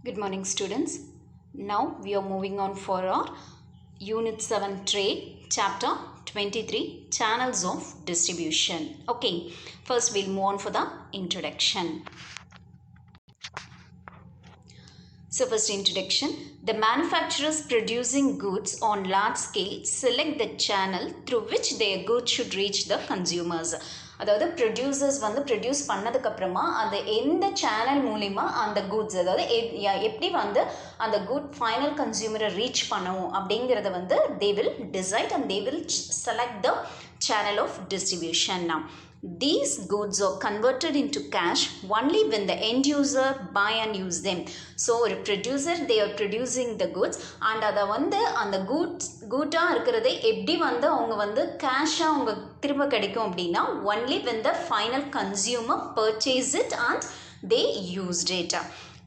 Good morning, students. Now we are moving on for our Unit 7 Trade, Chapter 23 Channels of Distribution. Okay, first we'll move on for the introduction. So, first introduction, the manufacturers producing goods on large scale select the channel through which their goods should reach the consumers. அதாவது producers வந்து produce பண்ணதுக்கப்புறமா அந்த எந்த channel மூலிமா அந்த goods அதாவது எப்படி வந்து அந்த குட் ஃபைனல் கன்சியூமரை ரீச் பண்ணணும் அப்படிங்கிறத வந்து they will decide and they will select the channel of distribution. These goods are converted into cash only when the end user buy and use them. So, ஒரு producer they are producing the goods and அதை வந்து அந்த கூட்டாக இருக்கிறதை எப்படி வந்து அவங்க வந்து கேஷாக அவங்க திரும்ப கிடைக்கும் அப்படின்னா only when the final consumer purchase it and they used it.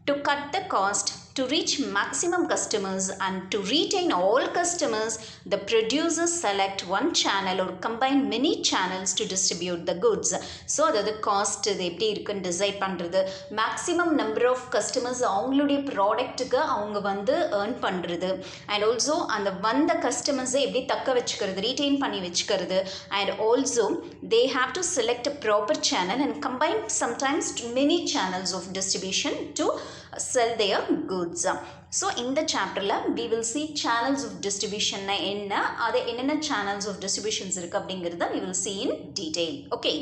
To cut the cost, to reach maximum customers and to retain all customers, the producers select one channel or combine many channels to distribute the goods. So, அதாவது cost இது எப்படி இருக்குன்னு decide பண்ணுறது, maximum number of customers அவங்களுடைய ப்ராடக்ட்டுக்கு அவங்க வந்து earn பண்ணுறது and also அந்த வந்த கஸ்டமர்ஸை எப்படி தக்க வச்சுக்கிறது, ரீட்டைன் பண்ணி வச்சுக்கிறது and also they have to select a proper channel and combine sometimes many channels of distribution to sell their goods. So, in the chapter we will see channels of distribution என்ன அது என்னென்ன channels of distributions இருக்கு அப்படிங்கிறத we will see in detail. Okay.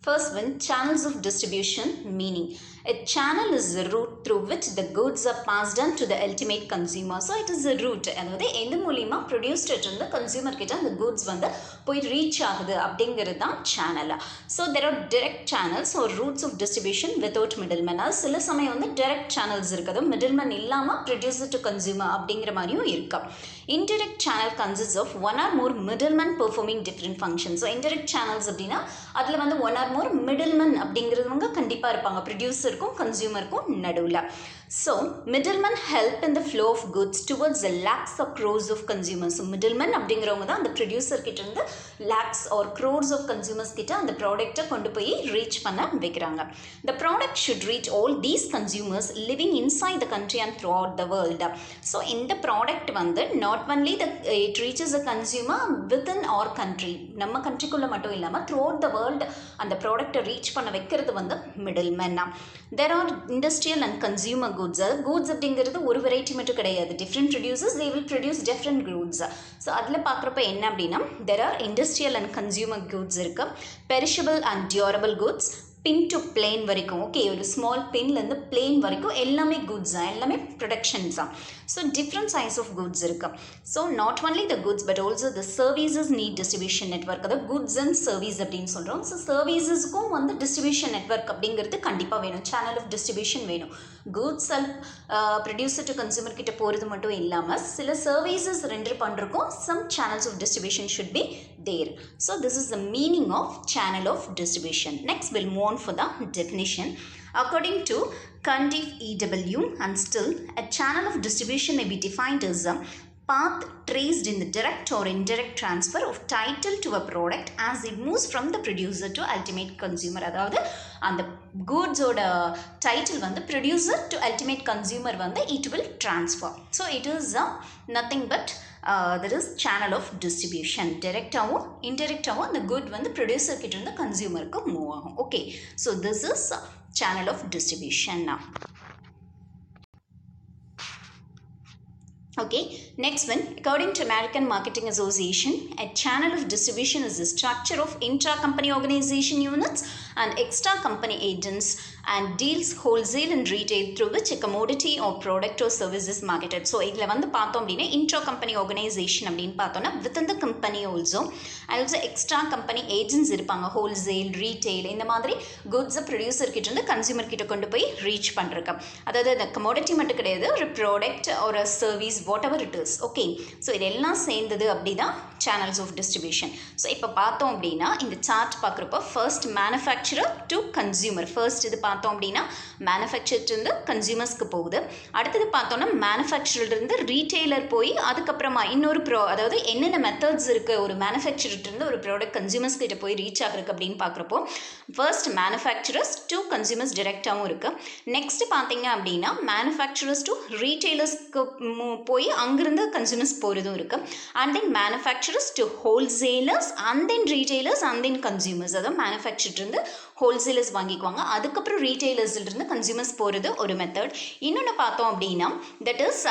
First one, channels of distribution meaning. A channel is a route through which the goods are passed on to the ultimate consumer. So, it is a route. அதாவது எந்த மூலிமா produced இருந்து consumer கிட்ட அந்த goods வந்து போய் reach ஆகுது அப்படிங்கிறது தான் channel. So there are direct channels ஒரு routes of distribution without middleman. அது சில சமயம் வந்து டைரக்ட் சேனல்ஸ் இருக்குது, மிடில்மேன் இல்லாமல் ப்ரொடியூசர் டு கன்சியூமர் அப்படிங்கிற மாதிரியும் இருக்கு. Indirect channel consists of one or more middlemen performing different functions. So, indirect channels அப்படின்னா அதில் வந்து one or more middlemen அப்படிங்கிறவங்க கண்டிப்பாக இருப்பாங்க ப்ரொடியூசருக்கும் கன்சியூமருக்கும் நடுவில். So, middlemen help in the flow of goods towards the lakhs or crores of consumers. So, middlemen அப்படிங்கிறவங்க தான் அந்த ப்ரொடியூசர் கிட்ட இருந்து lakhs or crores of consumers கிட்ட அந்த ப்ராடக்டை கொண்டு போய் ரீச் பண்ண வைக்கிறாங்க. The product should reach all these consumers living inside the country and throughout the world. So, இந்த ப்ராடக்ட் வந்து not only it reaches a consumer within our country, நம்ம கண்ட்ரிக்குள்ளே மட்டும் இல்லாமல் throughout the world அந்த ப்ராடக்டை ரீச் பண்ண வைக்கிறது வந்து middleman. There are industrial and consumer goods. Goods அப்படிங்கிறது ஒரு வெரைட்டி மட்டும் கிடையாது. Different producers they will produce different goods. So அதில் பார்க்குறப்ப என்ன அப்படின்னா there are industrial and consumer goods இருக்கு, perishable and durable goods, pin to plane வரைக்கும். ஓகே, ஒரு ஸ்மால் பின்லேருந்து பிளேன் வரைக்கும் எல்லாமே குட்ஸ் தான், எல்லாமே ப்ரொடக்ஷன்ஸ் தான். So different size of goods இருக்கு. So not only the goods but also the services need distribution network. அதாவது குட்ஸ் அண்ட் சர்வீஸ் அப்படின்னு சொல்கிறோம். ஸோ சர்வீசஸ்க்கும் வந்து டிஸ்ட்ரிபியூஷன் நெட்வொர்க் அப்படிங்கிறது கண்டிப்பாக வேணும், சேனல் ஆஃப் டிஸ்ட்ரிபியூஷன் வேணும். குட்ஸ் ப்ரொடியூசர் டு கன்சியூமர் கிட்ட போகிறது மட்டும் இல்லாமல் சில சர்வீசஸ் ரெண்டர் பண்ணுறக்கும் some channels of distribution should be there. So, this is the meaning of channel of distribution. Next, we'll move on for the definition. According to Cundiff EW and Still, a channel of distribution may be defined as a path traced in the direct or indirect transfer of title to a product as it moves from the producer to ultimate consumer. அதாவது அந்த கூட்ஸோட title வந்து producer to ultimate consumer வந்து it will transfer. So it is nothing but that is channel of distribution. டைரெக்டாகவும் இன்டெரக்டாகவும் அந்த good வந்து producer கிட்ட இருந்து கன்சியூமருக்கு move ஆகும். Okay, so this is channel of distribution. Okay, next one, according to American Marketing Association, a channel of distribution is the structure of intra-company organization units and extra-company agents and deals wholesale and retail through which a commodity or product or service is marketed. So, இதில் வந்து பார்த்தோம் அப்படின்னா intra-company organization அப்படின்னு பார்த்தோன்னா within the company also and also extra-company agents இருப்பாங்க, wholesale, retail இந்த மாதிரி goods producer கிட்ட இருந்து கன்சியூமர் கிட்ட கொண்டு போய் ரீச் பண்ணுறக்கு. அதாவது அந்த கமோடிட்டி மட்டும் கிடையாது, ஒரு ப்ராடக்ட் ஒரு service whatever it is. Okay, so இதெல்லாம் சேர்ந்தது அப்படிதான் channels of distribution. So இப்போ பார்த்தோம் அப்படின்னா இந்த சார்ட் பார்க்குறப்போ first manufacturer to consumer, first இது பார்த்தோம் அப்படின்னா மேனுஃபேக்சர்லேருந்து கன்சியூமர்ஸ்க்கு போகுது. அடுத்தது பார்த்தோன்னா மேனுஃபேக்சர்லேருந்து ரீட்டெய்லர் போய் அதுக்கப்புறமா இன்னொரு அதாவது என்னென்ன மெத்தட்ஸ் இருக்குது ஒரு மேனுஃபேக்சர்லேருந்து ஒரு ப்ராடக்ட் கன்சியூமர்ஸ் கிட்ட போய் ரீச் ஆகுறதுக்கு அப்படின்னு பார்க்குறப்போ ஃபர்ஸ்ட் மேனுஃபேக்சரர்ஸ் டு கன்சியூமர்ஸ் டிரெக்டாகவும் இருக்குது. நெக்ஸ்ட் பார்த்தீங்க அப்படின்னா மேனுஃபேக்சரர்ஸ் டு ரீட்டெய்லர்ஸ்க்கு போய் அங்கிருந்து கன்சியூமர்ஸ் போகிறதும் இருக்குது. And then manufacturers to wholesalers and then retailers and then consumers. அதாவது மேனுஃபேக்சர்லேருந்து ஹோல்சேலர்ஸ் வாங்கிக்குவாங்க, அதுக்கப்புறம் ரீட்டெய்லர்ஸ்லேருந்து கன்சியூமர்ஸ் போகிறது ஒரு மெத்தட். இன்னொன்று பார்த்தோம் அப்படின்னா தட் இஸ்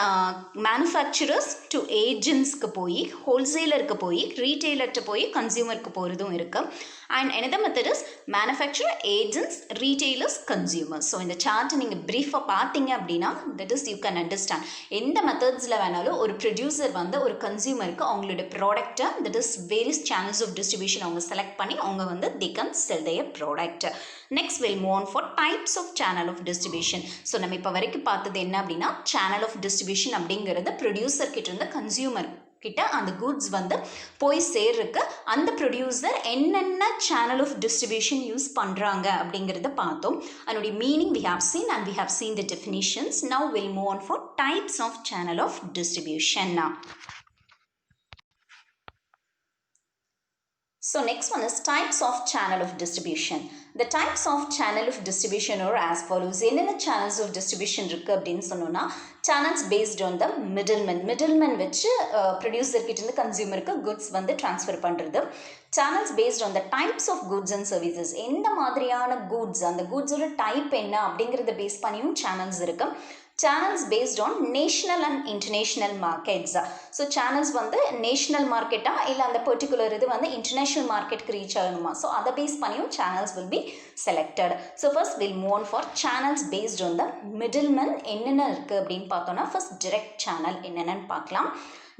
மேனுஃபேக்சரர்ஸ் டு ஏஜென்ட்ஸ்க்கு போய் ஹோல்சேலருக்கு போய் ரீட்டெய்லர்கிட்ட போய் கன்சியூமருக்கு போகிறதும் இருக்குது. And another method is manufacturer, agents, retailers, consumers. So இந்த சார்ட்டை நீங்கள் ப்ரீஃபாக பார்த்தீங்க அப்படின்னா that is you can understand எந்த மெத்தட்ஸில் வேணாலும் ஒரு ப்ரொடியூசர் வந்து ஒரு கன்சியூமருக்கு அவங்களோட ப்ராடக்டை that is various channels of distribution அவங்க செலக்ட் பண்ணி அவங்க வந்து they can sell their product. Next we'll move on for types of channel of distribution. So நம்ம இப்போ வரைக்கும் பார்த்தது என்ன அப்படின்னா சேனல் ஆஃப் டிஸ்ட்ரிபியூஷன் அப்படிங்கிறது ப்ரொடியூசர் கிட்ட இருந்து கன்சியூமர் கிட்ட அந்த கூட்ஸ் வந்து போய் சேர்றதுக்கு அந்த ப்ரொடியூசர் என்னென்ன சேனல் ஆஃப் டிஸ்ட்ரிபியூஷன் யூஸ் பண்ணுறாங்க அப்படிங்கிறத பார்த்தோம். அதனுடைய meaning we have seen and we have seen the definitions. Now we'll move on for types of channel of distribution. So next one is types of channel of distribution. The types of channel of distribution are as follows. என்னென்ன channels of distribution இருக்குது அப்படின்னு சொன்னோன்னா channels based on the middleman வச்சு producer கிட்டேருந்து கன்சியூமருக்கு goods வந்து transfer பண்ணுறது. channels based on the types of goods and services. எந்த மாதிரியான கூட்ஸ் அந்த கூட்ஸோட டைப் என்ன அப்படிங்கிறத பேஸ் பண்ணியும் சேனல்ஸ் இருக்குது. channels based on national and international markets. So channels வந்து நேஷனல் மார்க்கெட்டா இல்லை அந்த பர்டிகுலர் இது வந்து இன்டர்நேஷ்னல் மார்க்கெட்டுக்கு ரீச் ஆகணுமா, ஸோ அதை பேஸ் பண்ணியும் channels will be selected. So first we'll move on for channels based on the middleman. என்னென்ன இருக்குது அப்படின்னு பார்த்தோன்னா ஃபர்ஸ்ட் direct channel என்னென்னு பார்க்கலாம்.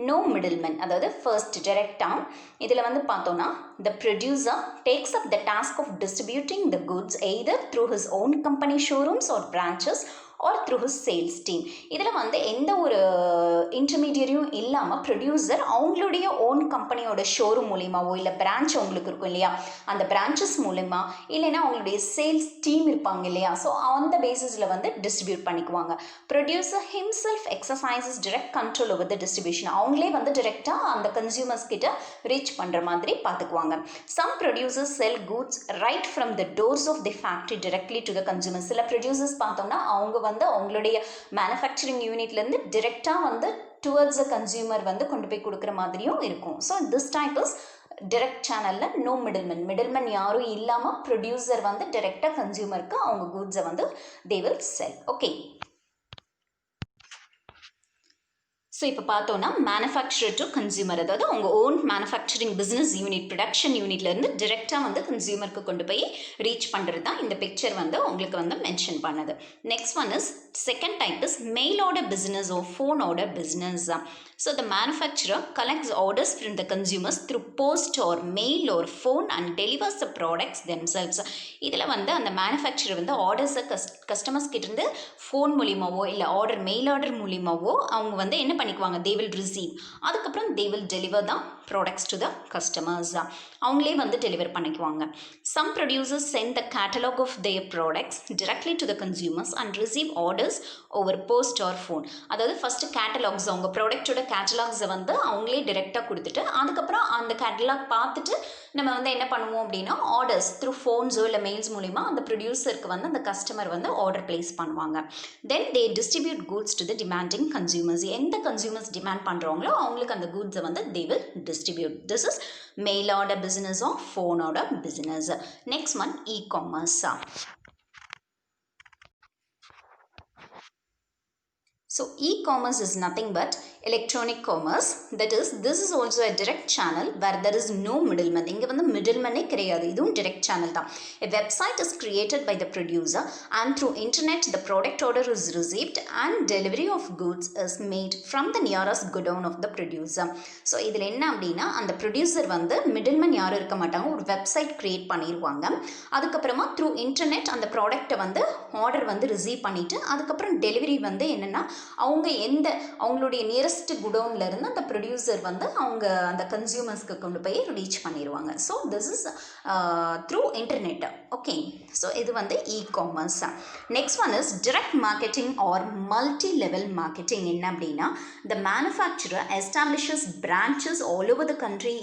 no middleman, அதாவது ஃபர்ஸ்ட் டிரெக்டாக இதில் வந்து பார்த்தோன்னா the producer takes up the task of distributing the goods either through his own company showrooms or branches or through his sales team. இதில் வந்து எந்த ஒரு இன்டர்மீடியரியும் இல்லாமல் ப்ரொடியூசர் அவங்களுடைய ஓன் கம்பெனியோட ஷோரூம் மூலியமாவோ இல்லை பிரான்ச் அவங்களுக்கு இருக்கும் இல்லையா அந்த பிரான்ச்சஸ் மூலமா இல்லைன்னா அவங்களுடைய சேல்ஸ் டீம் இருப்பாங்க இல்லையா ஸோ அந்த பேசிஸில் வந்து டிஸ்ட்ரிபியூட் பண்ணிக்குவாங்க. Producer himself exercises direct control over the distribution. அவங்களே வந்து டிரெக்டாக அந்த கன்சியூமர்ஸ் கிட்ட ரீச் பண்ணுற மாதிரி பார்த்துக்குவாங்க. Some producers sell goods right from the doors of the factory directly to the consumer. சில ப்ரொடியூசர்ஸ் பார்த்தோம்னா அவங்க வந்து அவங்களுடைய மேனுஃபேக்சரிங் யூனிட்லேருந்து டிரெக்டாக வந்து டுவர்ட்ஸ் அ கன்சியூமர் வந்து கொண்டு போய் கொடுக்குற மாதிரியும் இருக்கும். So this type is direct சேனலில் நோ மிடில்மேன் யாரும் இல்லாமல் ப்ரொடியூசர் வந்து டிரெக்டாக கன்சியூமருக்கு அவங்க கூட்ஸை வந்து they will sell. Okay, so இப்போ பார்த்தோன்னா மேனுஃபேக்சரர் டு கன்சியூமர், அதாவது அவங்க own manufacturing business unit production யூனிட்லேருந்து டிரெக்டாக வந்து கன்சியூமருக்கு கொண்டு போய் ரீச் பண்ணுறது தான் இந்த பிக்சர் வந்து உங்களுக்கு வந்து மென்ஷன் பண்ணது. Next one is second type is mail order business or phone order business. So the manufacturer collects orders from the consumers through post or mail or phone and delivers the products themselves. இதில் வந்து அந்த manufacturer வந்து ஆர்டர்ஸை customers கிட்டேருந்து phone மூலியமாவோ இல்லை mail order மூலியமாவோ அவங்க வந்து என்ன பண்ணிக்குவாங்க, they will receive. அதுக்கப்புறம் they will deliver the products to the customers. அவங்களே வந்து டெலிவர் பண்ணிக்குவாங்க. Some producers send the catalog of their products directly to the consumers and receive orders over post or phone. அதாவது first catalogues அவங்க ப்ராடக்டோட கேட்டலாக்ஸை வந்து அவங்களே டிரெக்டாக கொடுத்துட்டு அதுக்கப்புறம் அந்த கேட்டலாக் பார்த்துட்டு நம்ம வந்து என்ன பண்ணுவோம் அப்படின்னா ஆர்டர்ஸ் த்ரூ ஃபோன்ஸோ இல்லை மெயில்ஸ் மூலிமா அந்த ப்ரொடியூசருக்கு வந்து அந்த கஸ்டமர் வந்து ஆர்டர் பிளேஸ் பண்ணுவாங்க. Then they distribute goods to the demanding consumers. எந்த கன்சியூமர்ஸ் டிமாண்ட் பண்ணுறாங்களோ அவங்களுக்கு அந்த கூட்ஸை வந்து they will distribute. This is mail order business or phone order business. Next one e-commerce. So e-commerce is nothing but electronic commerce. That is, this is also a direct channel where there is no middleman. இங்க வந்து middleman கிடையாது, இதுவும் direct channel தான். A website is created by the producer and through internet the product order is received and delivery of goods is made from the nearest godown of the producer. So இதில் என்ன அப்படின்னா அந்த producer வந்து middleman யாரும் இருக்க மாட்டாங்க, ஒரு website create பண்ணிடுவாங்க. அதுக்கப்புறமா through internet அந்த ப்ராடக்டை வந்து ஆர்டர் வந்து ரிசீவ் பண்ணிவிட்டு அதுக்கப்புறம் டெலிவரி வந்து என்னென்னா அவங்க அவங்களுடைய நியரஸ்ட் குடோன்லேருந்து அந்த ப்ரொடியூசர் வந்து அவங்க அந்த கன்சியூமர்ஸ்க்கு கொண்டு போய் ரீச் பண்ணிடுவாங்க. So this is through internet. Okay, so இது வந்து e-commerce. Next one is direct marketing R multi level marketing. என்ன அப்படின்னா the manufacturer establishes branches all over the country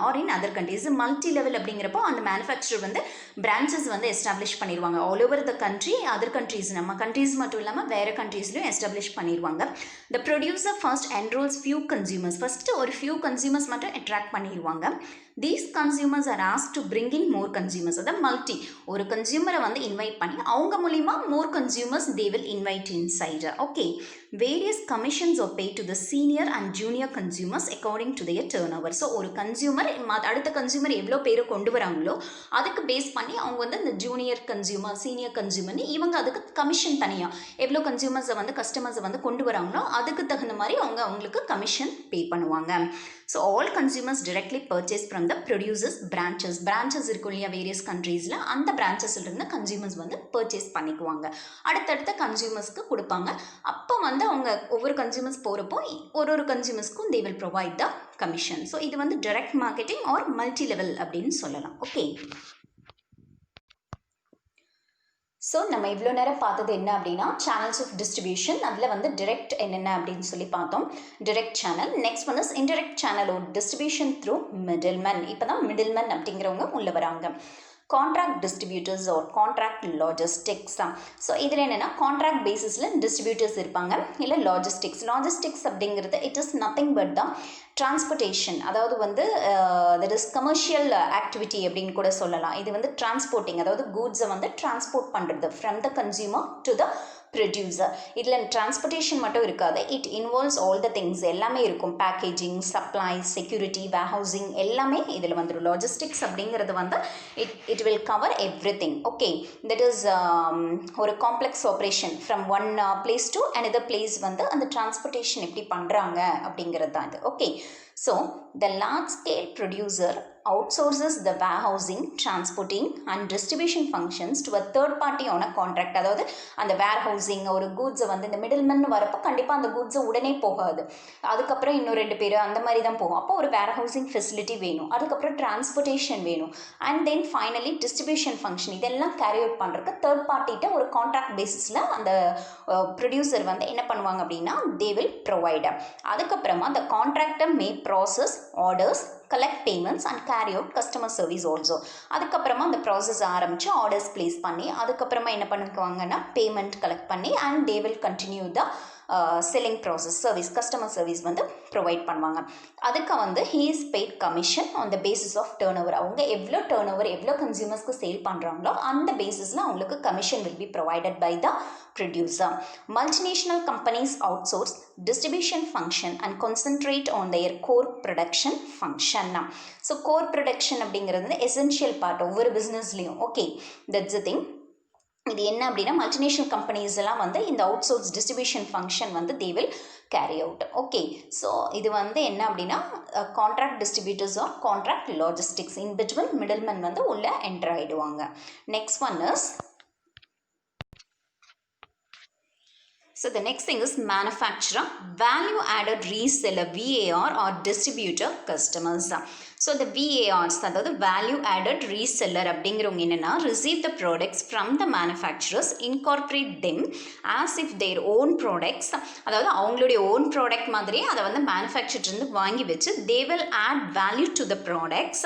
or in other countries. Multi level அப்படிங்கிறப்போ அந்த manufacturer வந்து branches வந்து establish பண்ணிடுவாங்க all over the country, other countries, நம்ம countries மட்டும் இல்லாமல் வேறு கண்ட்ரீஸ்லையும் எஸ்டாப்ளிஷ் பண்ணிடுவாங்க. The producer first enrolls few consumers, first ஒரு ஃபியூ கன்சியூமர்ஸ் மட்டும் அட்ராக்ட் பண்ணிடுவாங்க. These consumers are ask to bring in more consumers. அதாவது மல்டி, ஒரு கன்சியூமரை வந்து இன்வைட் பண்ணி அவங்க மூலிமா more consumers they will invite inside. Okay, various commissions are pay to the senior and junior consumers according to their turn over. So ஒரு consumer அடுத்த consumer எவ்வளோ பேரை கொண்டு வராங்களோ அதுக்கு பேஸ் பண்ணி அவங்க வந்து இந்த ஜூனியர் கன்சியூமர், சீனியர் கன்சியூமர்னு இவங்க அதுக்கு கமிஷன் தனியாக எவ்வளோ கன்சியூமர்ஸை வந்து கஸ்டமர்ஸை வந்து கொண்டு வராங்களோ அதுக்கு தகுந்த மாதிரி அவங்களுக்கு கமிஷன் பே பண்ணுவாங்க. So all consumers directly purchase from the producers branches இருக்கும் இல்லையா வேரியஸ் கண்ட்ரீஸில், அந்த பிரான்ச்சஸ்லேருந்து கன்சியூமர்ஸ் வந்து பர்ச்சேஸ் பண்ணிக்குவாங்க, அடுத்தடுத்த கன்சியூமர்ஸ்க்கு கொடுப்பாங்க. அப்போ வந்து அவங்க ஒவ்வொரு கன்சியூமர்ஸ் போகிறப்போ ஒரு கன்சியூமர்ஸ்க்கும் they will provide the commission. So இது வந்து direct marketing or multi level அப்படின்னு சொல்லலாம். ஓகே, ஸோ நம்ம இவ்வளோ நேரம் பார்த்தது என்ன அப்படின்னா சேனல்ஸ் ஆஃப் டிஸ்ட்ரிபியூஷன். அதில் வந்து டிரெக்ட் என்னென்ன அப்படின்னு சொல்லி பார்த்தோம், direct channel. Next one is indirect channel ஒரு டிஸ்ட்ரிபியூஷன் த்ரூ மிடில்மேன். இப்போ தான் மிடில்மேன் அப்படிங்கிறவங்க உள்ளே வராங்க. Contract distributors or contract logistics. So இதில் என்னென்னா கான்ட்ராக்ட் பேசிஸில் டிஸ்ட்ரிபியூட்டர்ஸ் இருப்பாங்க, இல்லை லாஜிஸ்டிக்ஸ் அப்படிங்கிறது இட் இஸ் நத்திங் பட் தான் டிரான்ஸ்போர்ட்டேஷன். அதாவது வந்து தட் இஸ் கமர்ஷியல் ஆக்டிவிட்டி அப்படின்னு கூட சொல்லலாம். இது வந்து டிரான்ஸ்போர்ட்டிங், அதாவது கூட்ஸை வந்து டிரான்ஸ்போர்ட் பண்ணுறது from the consumer to the producer. இதில் டிரான்ஸ்போர்ட்டேஷன் மட்டும் இருக்காது, it involves all the things, எல்லாமே இருக்கும். பேக்கேஜிங், சப்ளைஸ், செக்யூரிட்டி, வேர்ஹவுசிங் எல்லாமே இதில் வந்துடும். லாஜிஸ்டிக்ஸ் அப்படிங்கிறது வந்து it will cover everything. Okay, that is ஒரு complex operation from one place to another place வந்து அந்த டிரான்ஸ்போர்ட்டேஷன் எப்படி பண்ணுறாங்க அப்படிங்கிறது தான் இது. Okay, so the large scale producer outsources the warehousing, transporting and distribution functions to a third party on a contract. அதாவது அந்த warehousing ஒரு கூட்ஸை வந்து இந்த மிடில்மேன் வரப்போ கண்டிப்பாக அந்த கூட்ஸை உடனே போகாது, அதுக்கப்புறம் இன்னும் 2 பேர் அந்த மாதிரி தான் போகும். அப்போ ஒரு warehousing ஃபெசிலிட்டி வேணும், அதுக்கப்புறம் டிரான்ஸ்போர்ட்டேஷன் வேணும், and then finally distribution function. இதெல்லாம் கேரி அவுட் பண்ணுறதுக்கு தேர்ட் பார்ட்டிகிட்ட ஒரு கான்ட்ராக்ட் பேசிஸில் அந்த ப்ரொடியூசர் வந்து என்ன பண்ணுவாங்க அப்படின்னா they will provide. அதுக்கப்புறமா the contractor may process orders, collect payments and carry out customer service also. அதுக்கப்புறமா அந்த ப்ராசஸ் ஆரம்பித்து ஆர்டர்ஸ் பிளேஸ் பண்ணி அதுக்கப்புறமா என்ன பண்ணுவாங்கன்னா பேமெண்ட் கலெக்ட் பண்ணி and they will continue the selling process, customer service வந்து ப்ரொவைட் பண்ணுவாங்க. அதுக்கு வந்து he is paid commission on the basis of turnover. அவங்க எவ்வளோ எவ்வளோ கன்சியூமர்ஸ்க்கு சேல் பண்ணுறாங்களோ அந்த பேசிஸில் அவங்களுக்கு commission will be provided by the producer. Multinational companies outsource distribution function and concentrate on their core production function. So core production அப்படிங்கிறது essential part ஒவ்வொரு பிஸ்னஸ்லேயும். Okay, that's a thing. இது என்ன அப்படின்னா மல்டிநேஷனல் கம்பெனிஸ் எல்லாம் வந்து இந்த அவுட் சோர்ஸ் டிஸ்ட்ரிபியூஷன் ஃபங்க்ஷன் வந்து they will carry out. Okay, so இது வந்து என்ன அப்படின்னா contract distributors or contract logistics in between middleman வந்து உள்ள என்டர் ஆகிடுவாங்க. நெக்ஸ்ட் ஒன் இஸ் so the next thing is manufacturer, value added reseller, VAR or distributor customers. So இந்த VARs அதாவது வேல்யூ ஆடட் ரீசெல்லர் அப்படிங்கிறவங்க என்னென்னா receive the products from the manufacturers, incorporate them as if their own products, அதாவது அவங்களுடைய own product மாதிரியே அதை வந்து மேனுஃபேக்சர்லேருந்து வாங்கி வச்சு they will add value to the products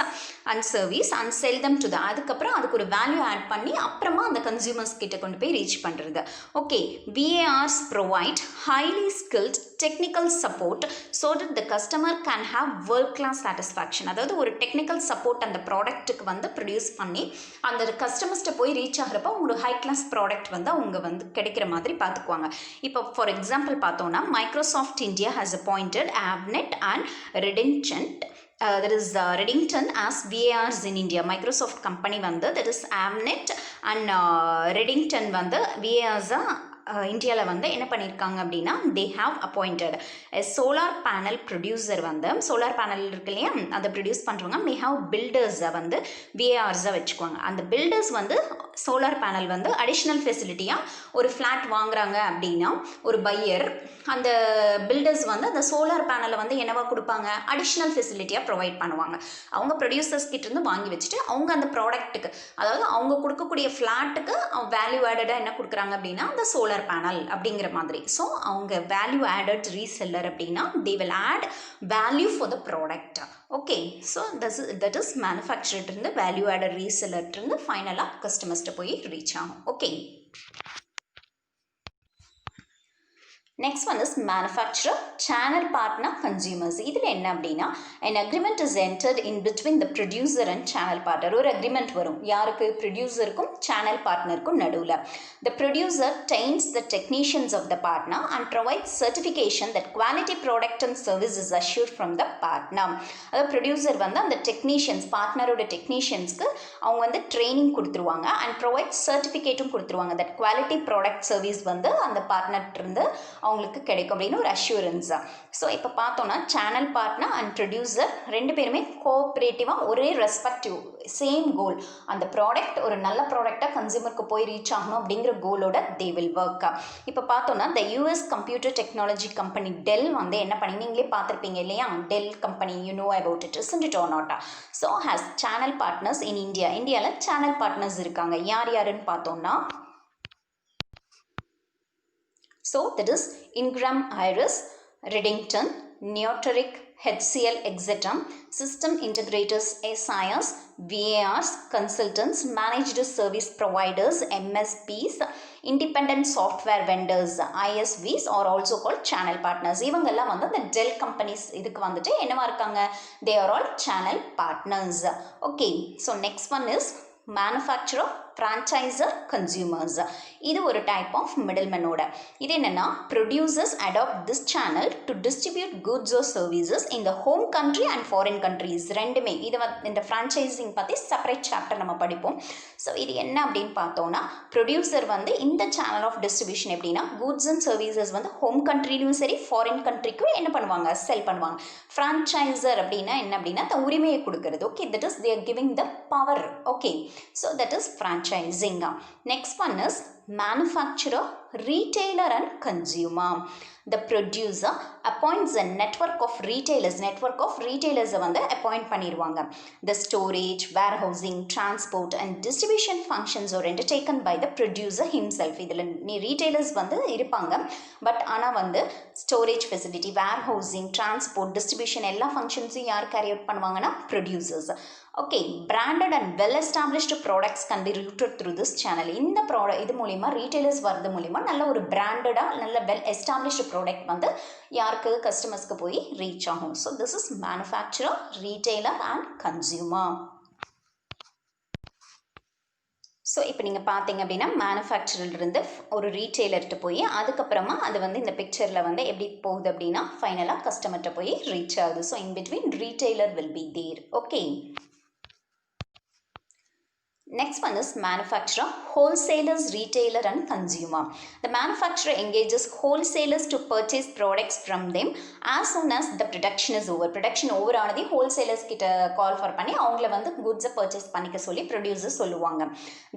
and service and sell them to the, அதுக்கப்புறம் அதுக்கு ஒரு வேல்யூ ஆட் பண்ணி அப்புறமா அந்த கன்சியூமர்ஸ் கிட்ட கொண்டு போய் ரீச் பண்ணுறது. Okay, VARs provide highly skilled technical support so that the customer can have world class satisfaction. அதாவது ஒரு டெக்னிக்கல் சப்போர்ட் அந்த ப்ராடக்ட்டுக்கு வந்து ப்ரொடியூஸ் பண்ணி அந்த கஸ்டமர்ஸ்ட்டை போய் ரீச் ஆகிறப்போ ஒரு ஹை கிளாஸ் ப்ராடக்ட் வந்து அவங்க வந்து கிடைக்கிற மாதிரி பார்த்துக்குவாங்க. இப்போ ஃபார் எக்ஸாம்பிள் பார்த்தோன்னா Microsoft India has appointed Avnet and Redington as VARs in India. Microsoft company வந்து that is Avnet and Redington வந்து VARs இந்தியாவில் வந்து என்ன பண்ணியிருக்காங்க அப்படின்னா they have appointed a solar panel producer வந்து சோலார் பேனல் இருக்கு இல்லையா அதை ப்ரொடியூஸ் பண்ணுறவங்க may have பில்டர்ஸை வந்து VARஸை வச்சுக்குவாங்க. அந்த பில்டர்ஸ் வந்து சோலார் பேனல் வந்து அடிஷ்னல் ஃபெசிலிட்டியாக ஒரு ஃப்ளாட் வாங்குறாங்க அப்படின்னா ஒரு பையர் அந்த பில்டர்ஸ் வந்து அந்த சோலார் பேனலை வந்து என்னவா கொடுப்பாங்க, அடிஷ்னல் ஃபெசிலிட்டியாக ப்ரொவைட் பண்ணுவாங்க. அவங்க ப்ரொடியூசர்ஸ் கிட்டேருந்து வாங்கி வச்சுட்டு அவங்க அந்த ப்ராடக்ட்டுக்கு, அதாவது அவங்க கொடுக்கக்கூடிய ஃப்ளாட்டுக்கு வேல்யூ ஆடடாக என்ன கொடுக்குறாங்க அப்படின்னா அந்த சோலார் பேனல் அப்படிங்கிற மாதிரி. ஸோ அவங்க வேல்யூ ஆடட் ரீசெல்லர் அப்படின்னா they will add value for the product. Okay, so that is manufactured இருந்து வேல்யூ ஆடட் ரீசெல்லர் இருந்து ஃபைனலாக கஸ்டமர்ஸ்ட்டு போய் ரீச் ஆகும். Okay, next one is manufacturer, channel partner, consumers. இதில் என்ன அப்படின்னா an agreement is entered in between the producer and channel partner. ஒரு agreement வரும் யாருக்கு, ப்ரொடியூசருக்கும் சேனல் பார்ட்னருக்கும் நடுவில். The producer trains the technicians of the partner and provides certification that quality product and service is assured from the partner. அதாவது producer வந்து அந்த technicians, பார்ட்னரோட டெக்னீஷியன்ஸ்க்கு அவங்க வந்து training கொடுத்துருவாங்க அண்ட் ப்ரொவைட் சர்டிஃபிகேட்டும் கொடுத்துருவாங்க தட் குவாலிட்டி ப்ராடக்ட் சர்வீஸ் வந்து அந்த பார்ட்னர்கிட்ட அவங்களுக்கு கிடைக்கும் அப்படின்னு ஒரு அஷ்யூரன்ஸா. ஸோ இப்போ பார்த்தோன்னா சேனல் பார்ட்னர் அண்ட் ப்ரொடியூசர் ரெண்டு பேருமே கோஆப்ரேட்டிவாக ஒரே ரெஸ்பெக்டிவ் சேம் கோல், அந்த ப்ராடக்ட் ஒரு நல்ல ப்ராடக்டாக கன்சியூமருக்கு போய் ரீச் ஆகணும் அப்படிங்கிற கோலோட தே வில் ஒர்க். இப்போ பார்த்தோன்னா the US computer technology company Dell வந்து என்ன பண்ணி, நீங்களே பார்த்துருப்பீங்க இல்லையா, Dell company you know about it, isn't it or not? So has channel partners in India. இந்தியாவில் சேனல் பார்ட்னர்ஸ் இருக்காங்க. யார் யாருன்னு பார்த்தோன்னா, so that is Ingram Iris, Redington, Neoteric, HCL Exetum, System Integrators, SIS, VARs, Consultants, Managed Service Providers, MSPs, Independent Software Vendors, ISVs are also called Channel Partners. இவங்கெல்லாம் வந்து the Dell companies இதுக்கு வந்துட்டு என்னவா இருக்காங்க, they are all Channel Partners. Okay, so next one is manufacturer, franchisor, consumers. இது ஒரு type of மிடில்மேனோட. இது என்னன்னா, producers adopt this channel to distribute goods or services in the home country and foreign countries. ரெண்டுமே இது இந்த franchising பற்றி separate chapter நம்ம படிப்போம். ஸோ இது என்ன அப்படின்னு பார்த்தோன்னா, ப்ரொடியூசர் வந்து இந்த சேனல் ஆஃப் டிஸ்ட்ரிபியூஷன் எப்படின்னா குட்ஸ் அண்ட் சர்வீசஸ் வந்து ஹோம் கண்ட்ரிலையும் சரி ஃபாரின் கண்ட்ரிக்கும் என்ன பண்ணுவாங்க, செல் பண்ணுவாங்க. ஃப்ரான்ச்சைசர் அப்படின்னா என்ன அப்படின்னா அந்த உரிமையை கொடுக்கறது. Okay, that is they are giving the power. Okay, so that is franchising. Next one is manufacturer, retailer and consumer. The producer appoints a network of retailers வந்து appoint பண்ணிடுவாங்க. The storage, warehousing, transport and distribution functions are undertaken by the producer himself. இதில் retailers வந்து இருப்பாங்க, but ஆனால் வந்து storage facility, warehousing, transport, distribution எல்லா ஃபங்க்ஷன்ஸையும் யார் carry out பண்ணுவாங்கன்னா producers. Okay, branded and well established products can be rooted through this channel. இந்த இது மூலிமா ரீட்டைலர்ஸ் வரது மூலிமா நல்ல ஒரு பிராண்டடாக நல்ல வெல் எஸ்டாப்ளிஷ்டு ப்ராடக்ட் வந்து யாருக்கு, கஸ்டமர்ஸ்க்கு போய் ரீச் ஆகும். So this is manufacturer, retailer and consumer. So இப்போ நீங்கள் பார்த்தீங்க அப்படின்னா மேனுஃபேக்சரிலிருந்து ஒரு ரீட்டைலர்கிட்ட போய் அதுக்கப்புறமா அது வந்து இந்த பிக்சரில் வந்து எப்படி போகுது அப்படின்னா ஃபைனலாக கஸ்டமர்கிட்ட போய் ரீச் ஆகுது. So in between retailer will be there. Okay, next one is manufacturer, wholesalers, retailer and consumer. The manufacturer engages wholesalers to purchase products from them as soon as the production is over. Production over ஆனதே wholesalers கிட்ட call for பண்ணி அவங்கள வந்து குட்ஸை purchase பண்ணிக்க சொல்லி producer சொல்லுவாங்க.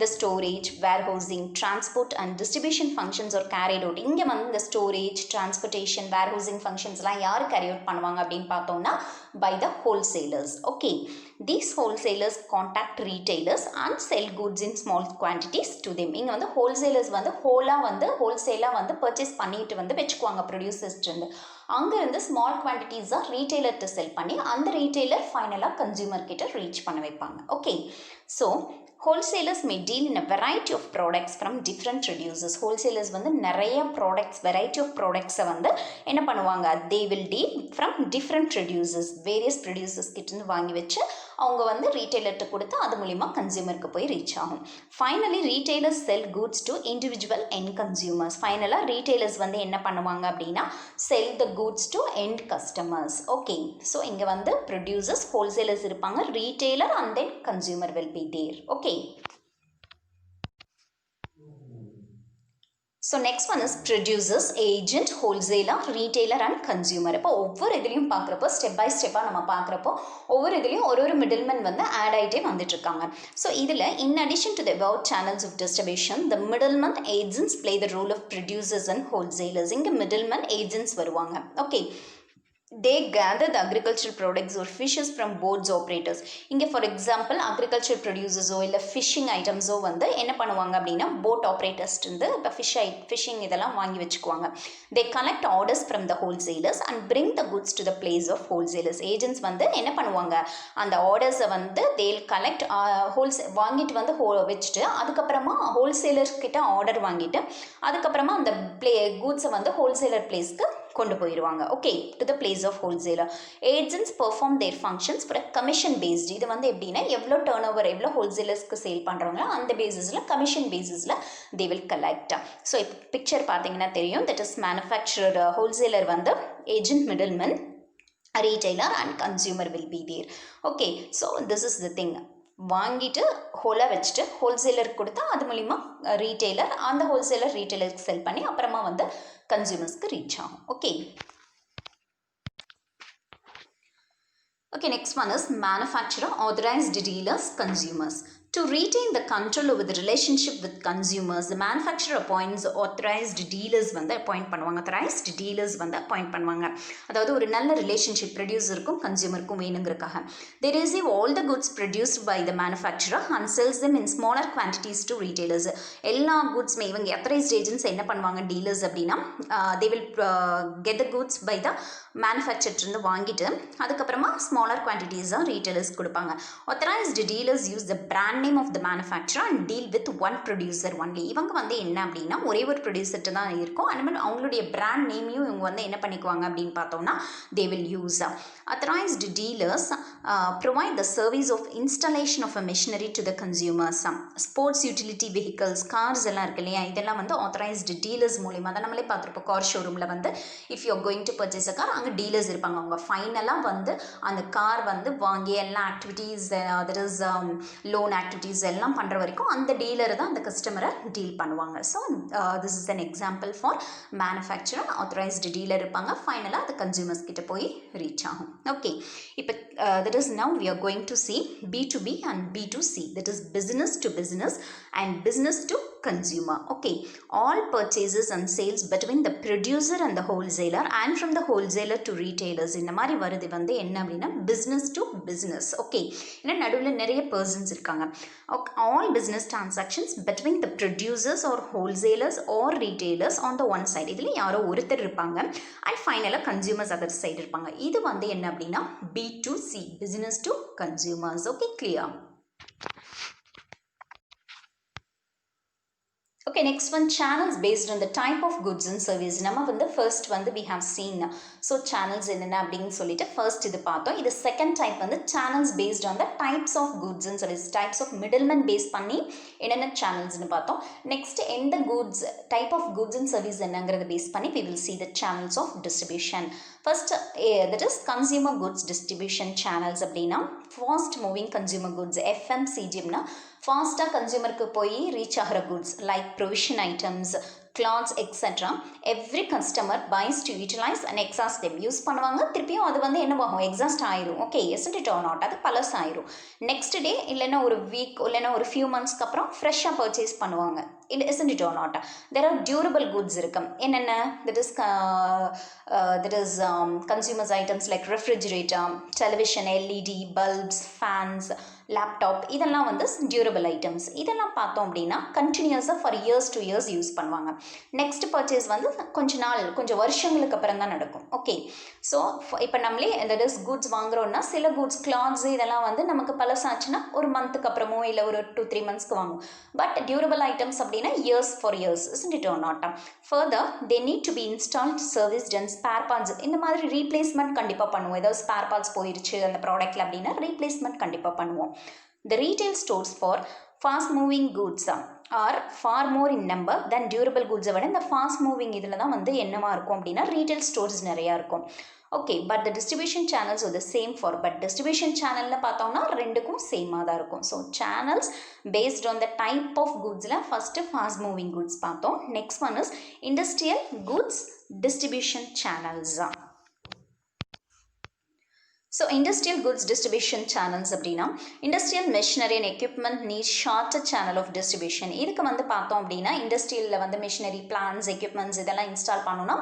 The storage, warehousing, transport and distribution functions are carried out. இங்கே வந்து இந்த ஸ்டோரேஜ், டிரான்ஸ்போர்ட்டேஷன், warehousing functionsலாம் யார் கேரி அவுட் பண்ணுவாங்க அப்படின்னு பார்த்தோம்னா by the wholesalers. Okay, these wholesalers contact retailers and sell goods in small quantities to them. இங்கே வந்து wholesalers வந்து ஹோல்சேலாக வந்து பர்ச்சேஸ் பண்ணிட்டு வந்து வச்சுக்குவாங்க ப்ரொடியூசர்ஸ்ட்டு. அங்கேருந்து ஸ்மால் குவான்டிட்டிஸாக ரீட்டைலர்கிட்ட செல் பண்ணி அந்த ரீட்டைலர் ஃபைனலாக கன்சியூமர் கிட்ட ரீச் பண்ண வைப்பாங்க. Okay, so wholesalers may deal in a variety of products from different producers. wholesalers வந்து நிறைய variety of products-ஐ வந்து என்ன பண்ணுவாங்க, they will deal from different producers, various producers கிட்டேருந்து வாங்கி வச்சு அவங்க வந்து ரீட்டைலர்கிட்ட கொடுத்து அது மூலிமா கன்சியூமருக்கு போய் ரீச் ஆகும். Finally retailers sell goods to individual end consumers. ஃபைனலாக ரீட்டைலர்ஸ் வந்து என்ன பண்ணுவாங்க அப்படின்னா sell the goods to end customers. Okay, so இங்கே வந்து ப்ரொடியூசர்ஸ், ஹோல்சேலர்ஸ் இருப்பாங்க, retailer and then consumer will be there. Okay, so next one is producers, agent, wholesaler, retailer and consumer. இப்போ ஒவ்வொரு இதுலையும் பார்க்குறப்போ ஸ்டெப் பை ஸ்டெப்பாக நம்ம பார்க்குறப்போ ஒவ்வொரு இதுலையும் ஒரு மிடில்மேன் வந்து ஆட் ஆகிட்டே வந்துட்டு இருக்காங்க. ஸோ இதில் in addition to the about channels of distribution, the middleman agents play the role of producers and wholesalers. இங்கே மிடில்மேன் ஏஜென்ட்ஸ் வருவாங்க. Okay, they gather the agricultural products or fishes from boats operators. இங்கே for example agriculture ப்ரொடியூசர்ஸோ இல்லை fishing ஐட்டம்ஸோ வந்து என்ன பண்ணுவாங்க அப்படின்னா boat ஆப்ரேட்டர்ஸ்ட்டு இப்போ fishing இதெல்லாம் வாங்கி வச்சுக்குவாங்க. They collect orders from the wholesalers and bring the goods to the place of wholesalers. Agents வந்து என்ன பண்ணுவாங்க, அந்த ஆர்டர்ஸை வந்து தேல் கலெக்ட் வாங்கிட்டு வந்து வச்சுட்டு அதுக்கப்புறமா ஹோல்சேலர்ஸ் கிட்ட ஆர்டர் வாங்கிட்டு அதுக்கப்புறமா அந்த கூட்ஸை வந்து ஹோல்சேலர் பிளேஸ்க்கு கொண்டு போயிடுவாங்க. Okay, to the place of wholesaler. Agents perform their functions for commission based. இது வந்து எப்படின்னா எவ்வளோ டர்ன் ஓவர் எவ்வளோ ஹோல்சேலர்ஸ்க்கு சேல் பண்ணுறாங்களோ அந்த பேசிஸில் கமிஷன் பேசிஸில் தே வில் கலெக்ட். ஸோ இப்போ பிக்சர் பார்த்தீங்கன்னா தெரியும், தட் இஸ் மேனுஃபேக்சரர், ஹோல்சேலர் வந்து agent, middleman, retailer and consumer will be there. Okay, so this is the thing. வாங்கிட்டு ஹோலாக வச்சுட்டு ஹோல்சேலருக்கு கொடுத்தா அது மூலிமா ரீட்டெய்லர், அந்த ஹோல்சேலர் ரீட்டெய்லருக்கு செல் பண்ணி அப்புறமா வந்து கன்சியூமர்ஸ்க்கு ரீச் ஆகும். Okay, next one is manufacturer, authorized dealers, consumers. To retain the control over the relationship with consumers, the manufacturer appoints authorized dealers வந்து appoint பண்ணுவாங்க. authorized dealers வந்து appoint பண்ணுவாங்க. அதாவது ஒரு நல்ல relationship ப்ரொடியூசருக்கும் கன்சியூமருக்கும் வேணுங்கிறக்காக. They receive all the goods produced by the manufacturer and sells them in smaller quantities to retailers. எல்லா goodsமே இவங்க authorized agents என்ன பண்ணுவாங்க, டீலர்ஸ் அப்படின்னா they will get the goods by the manufacturer இருந்து வாங்கிட்டு அதுக்கப்புறமா smaller quantities தான் retailers கொடுப்பாங்க. authorized dealers use the brand name of the manufacturer and deal with one producer only. இவங்க வந்து என்ன அப்படின்னா ஒரே ஒரு ப்ரொடியூசர்ட்டு தான் இருக்கும். அண்ட் அவங்களுடைய பிராண்ட் நேமையும் இவங்க வந்து என்ன பண்ணிக்குவாங்க அப்படின்னு பார்த்தோம்னா they will use. Authorized dealers provide the service of installation of a machinery to the consumers. Sports utility vehicles, cars எல்லாம் இருக்கு இல்லையா, இதெல்லாம் வந்து authorized dealers மூலியமாக தான். நம்மளே பார்த்துருப்போம் கார் ஷோரூமில் வந்து if you are going to purchase a car, அங்கே டீலர்ஸ் இருப்பாங்க. அவங்க ஃபைனலாக வந்து அந்த கார் வந்து வாங்கி எல்லா activities, that is loan activities எல்லாம் பண்ணுற வரைக்கும் அந்த டீலர் தான் அந்த கஸ்டமரை டீல் பண்ணுவாங்க. So this is an example for manufacturer. Authorised dealer இருப்பாங்க, ஃபைனலாக அது கன்சியூமர்ஸ் கிட்ட போய் ரீச் ஆகும். ஓகே, இப்போ that is now we are going to see B2B and B2C, that is business to business and business to consumer. Okay, all purchases and sales between the producer and the wholesaler and from the wholesaler to retailers, இந்த மாதிரி வருது வந்து என்ன அப்படின்னா business to business. Okay, ஏன்னா நடுவில் நிறைய persons இருக்காங்க. All business transactions between the producers or wholesalers or retailers on the one side, இதில் யாரோ ஒருத்தர் இருப்பாங்க and ஃபைனலாக கன்சியூமர்ஸ் அதர் சைடு இருப்பாங்க. இது வந்து என்ன அப்படின்னா B2C, business to consumers. Okay, clear? Okay, next one, channels based on the type of goods and service. நம்ம வந்து first வந்து we have seen, so channels என்னென்ன அப்படின்னு சொல்லிட்டு first இது பார்த்தோம். இது second type வந்து channels based on the types of goods and service, types of middlemen base பண்ணி என்னென்ன channelsனு பார்த்தோம். next எந்த goods, type of goods and service என்னங்கிறத பேஸ் பண்ணி we will see the channels of distribution. first that is consumer goods distribution channels அப்படின்னா fast moving consumer goods, FMCG-னா ஃபாஸ்ட்டாக கன்சியூமருக்கு போய் ரீச் ஆகிற goods like provision items, clothes etcetera. Every customer buys to utilise and exhaust them. Use பண்ணுவாங்க, திருப்பியும் அது வந்து என்னவாகும், எக்ஸாஸ்ட் ஆயிரும். Okay, isn't it or not, அது பழசு ஆயிரும். நெக்ஸ்ட் டே இல்லைன்னா ஒரு வீக் இல்லைன்னா ஒரு ஃபியூ மந்த்ஸ்க்கு அப்புறம் ஃப்ரெஷ்ஷாக பர்ச்சேஸ் பண்ணுவாங்க. இல்லை isn't it or not. There are durable goods இருக்கும். என்னென்ன, that is consumers items like refrigerator, television, LED bulbs, fans, laptop, இதெல்லாம் வந்து டியூரபிள் ஐட்டம்ஸ். இதெல்லாம் பார்த்தோம் அப்படின்னா கண்டினியூஸாக ஃபார் இயர்ஸ் 2 years யூஸ் பண்ணுவாங்க. நெக்ஸ்ட் பர்ச்சேஸ் வந்து கொஞ்சம் வருஷங்களுக்கு அப்புறம் தான் நடக்கும். ஓகே, ஸோ இப்போ நம்மளே தட் இஸ் குட்ஸ் வாங்குறோன்னா சில குட்ஸ் கிளாத்ஸ் இதெல்லாம் வந்து நமக்கு பழசாச்சுன்னா ஒரு மந்த்துக்கு அப்புறமோ இல்லை ஒரு 2-3 monthsக்கு வாங்குவோம். பட் டியூரபிள் ஐட்டம்ஸ் அப்படின்னா years for years, isn't it or not? Further they need to be installed, serviced and spare parts. இந்த மாதிரி ரீப்ளேஸ்மெண்ட் கண்டிப்பாக பண்ணுவோம். ஏதாவது ஸ்பேர் பார்ட்ஸ் போயிடுச்சு அந்த ப்ராடக்ட்டில் அப்படின்னா ரீப்ளேஸ்மெண்ட் கண்டிப்பாக பண்ணுவோம். The retail stores for fast moving goods are far more in number than durable goods. விட இந்த ஃபாஸ்ட் மூவிங் இதில் தான் வந்து என்னவா இருக்கும் அப்படின்னா ரீட்டைல் ஸ்டோர்ஸ் நிறையா இருக்கும். Okay, but the distribution channels ஒரு சேம் ஃபார், பட் டிஸ்ட்ரிபியூஷன் சேனலில் பார்த்தோம்னா ரெண்டுக்கும் சேமாக தான் இருக்கும். So channels based on the type of குட்ஸில் ஃபஸ்ட்டு ஃபாஸ்ட் மூவிங் குட்ஸ் பார்த்தோம். Next one is industrial goods distribution channels. So industrial goods distribution channels அப்படின்னா industrial machinery and equipment need shorter channel of distribution. இதுக்கு வந்து பார்த்தோம் அப்படின்னா இண்டஸ்ட்ரியலில் வந்து machinery plants equipments இதெல்லாம் இன்ஸ்டால் பண்ணணும்னா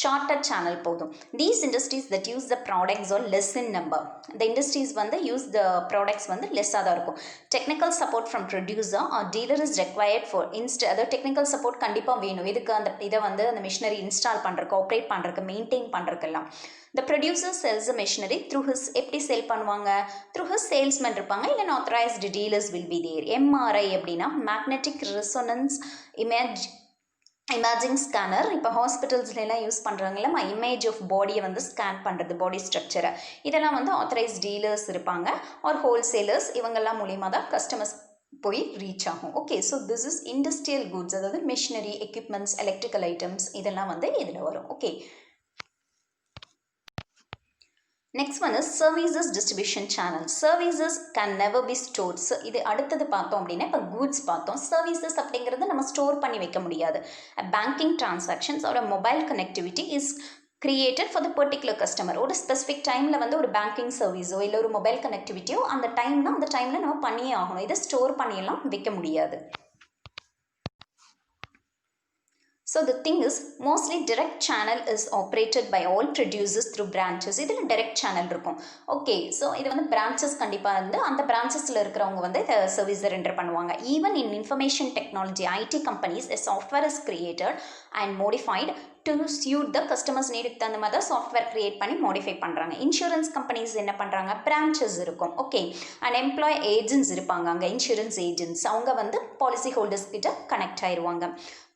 ஷார்ட்டர் சேனல் போதும். These industries that use the products are less in number. இந்த இண்டஸ்ட்ரீஸ் வந்து யூஸ் த ப்ராடக்ட்ஸ் வந்து லெஸ்ஸாக தான் இருக்கும். Technical support from producer or dealer is required for அதாவது டெக்னிக்கல் சப்போர்ட் கண்டிப்பாக வேணும். இதுக்கு அந்த இதை வந்து அந்த மிஷினரி இன்ஸ்டால் பண்ணுறக்கு, ஆப்ரேட் பண்ணுறக்கு, மெயின்டைன் பண்ணுறதுக்கெல்லாம். The producer sells the machinery through his எப்படி சேல் பண்ணுவாங்க, through his salesman இருப்பாங்க, இல்லை authorized dealers will be there. MRI அப்படின்னா magnetic resonance imaging scanner. இப்போ ஹாஸ்பிட்டல்ஸ்லாம் யூஸ் பண்ணுறாங்களா இமேஜ் ஆஃப் பாடியை வந்து ஸ்கேன் பண்ணுறது, பாடி ஸ்ட்ரக்சரை. இதெல்லாம் வந்து ஆத்தரைஸ்ட் டீலர்ஸ் இருப்பாங்க ஆர் ஹோல்சேலர்ஸ், இவங்கெல்லாம் மூலிமா தான் கஸ்டமர்ஸ் போய் ரீச் ஆகும். Okay, so this is industrial goods, அதாவது மிஷினரி, எக்யூப்மெண்ட்ஸ், எலக்ட்ரிக்கல் ஐட்டம்ஸ் இதெல்லாம் வந்து இதில் வரும். Okay, next one is services distribution channel. Services can never be stored. So இது அடுத்தது பார்த்தோம் அப்படின்னா இப்போ goods பார்த்தோம். Services அப்படிங்கிறது நம்ம ஸ்டோர் பண்ணி வைக்க முடியாது. Banking transactions or a mobile connectivity is created for the particular customer. ஒரு ஸ்பெசிஃபிக் டைமில் வந்து ஒரு பேங்கிங் சர்வீஸோ இல்லை ஒரு மொபைல் கனெக்டிவிட்டியோ அந்த டைமில் நம்ம பண்ணியே ஆகணும். இதை ஸ்டோர் பண்ணியெல்லாம் வைக்க முடியாது. So the thing is, mostly direct channel is operated by all producers through branches. இதில் direct channel இருக்கும். ஓகே, ஸோ இது வந்து branches கண்டிப்பாக இருந்து அந்த branchesல இருக்கிறவங்க வந்து சர்வீஸை ரெண்டர் பண்ணுவாங்க. Even in information technology, IT companies, a software is created and modified to suit the customers needக்கு தகுந்த மாதிரி தான் சாஃப்ட்வேர் க்ரியேட் பண்ணி மாடிஃபை பண்ணுறாங்க. இன்சூரன்ஸ் கம்பெனிஸ் என்ன பண்ணுறாங்க, பிரான்ச்சஸ் இருக்கும். ஓகே, அண்ட் எம்ப்ளாய் ஏஜென்ட்ஸ் இருப்பாங்க அங்கே, இன்சூரன்ஸ் ஏஜென்ட்ஸ், அவங்க வந்து பாலிசி ஹோல்டர்ஸ் கிட்ட கனெக்ட் ஆயிடுவாங்க.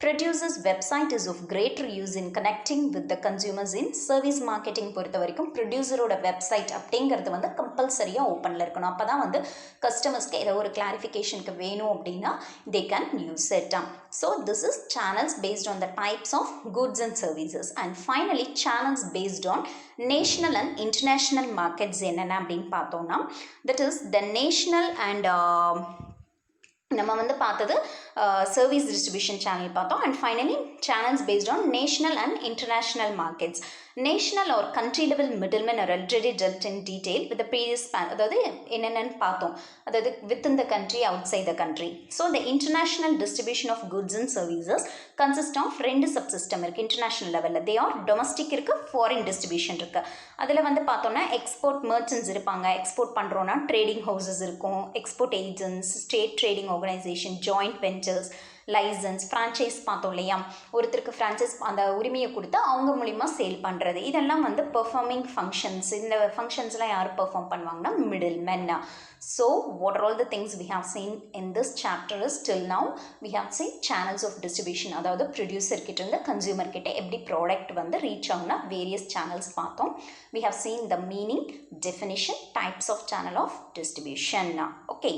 Producers website is of greater use in connecting with the consumers in service marketing. பொறுத்த வரைக்கும் ப்ரொடியூசரோட வெப்சைட் அப்படிங்கிறது வந்து கம்பல்சரியாக ஓப்பனில் இருக்கணும். அப்போ தான் வந்து கஸ்டமர்ஸ்க்கு ஏதோ ஒரு கிளாரிஃபிகேஷனுக்கு வேணும் அப்படின்னா they can use it. So this is channels based on the types of goods and services. And finally channels based on national and international markets என்னென்ன அப்படின்னு பார்த்தோம்னா, that is the national and நம்ம வந்து பார்த்தது சர்வீஸ் டிஸ்ட்ரிபியூஷன் சேனல் பார்த்தோம். And finally channels based on national and international markets. National or country level middleman are already dealt in detail with previous அதாவது என்னென்னு பார்த்தோம், அதாவது within the country, outside the country. So the international distribution of goods and services consist of ரெண்டு subsystem இருக்குது இன்டர்நேஷ்னல் லெவலில். They are domestic இருக்குது, foreign distribution இருக்குது. அதில் வந்து பார்த்தோம்னா எக்ஸ்போர்ட் மர்ச்சன்ட்ஸ் இருப்பாங்க, எக்ஸ்போர்ட் பண்ணுறோன்னா ட்ரேடிங் ஹவுசஸ் இருக்கும், export agents, state trading organisation, joint ventures, licence, franchise பார்த்தோம் இல்லையா, ஒருத்தருக்கு ஃப்ரான்ச்சைஸ் அந்த உரிமையை கொடுத்து அவங்க மூலிமா சேல் பண்ணுறது. இதெல்லாம் வந்து பெர்ஃபார்மிங் ஃபங்க்ஷன்ஸ். இந்த ஃபங்க்ஷன்ஸ்லாம் யார் பெர்ஃபார்ம் பண்ணுவாங்கன்னா middle men. So what are all the things we have seen in this chapter is till now we have seen channels of distribution. அதாவது ப்ரொடியூசர் கிட்ட இருந்து கன்சியூமர் கிட்ட எப்படி ப்ராடக்ட் வந்து ரீச் ஆகுனா வேரியஸ் சேனல்ஸ் பார்த்தோம். We have seen the meaning, definition, types of channel of distribution. Okay.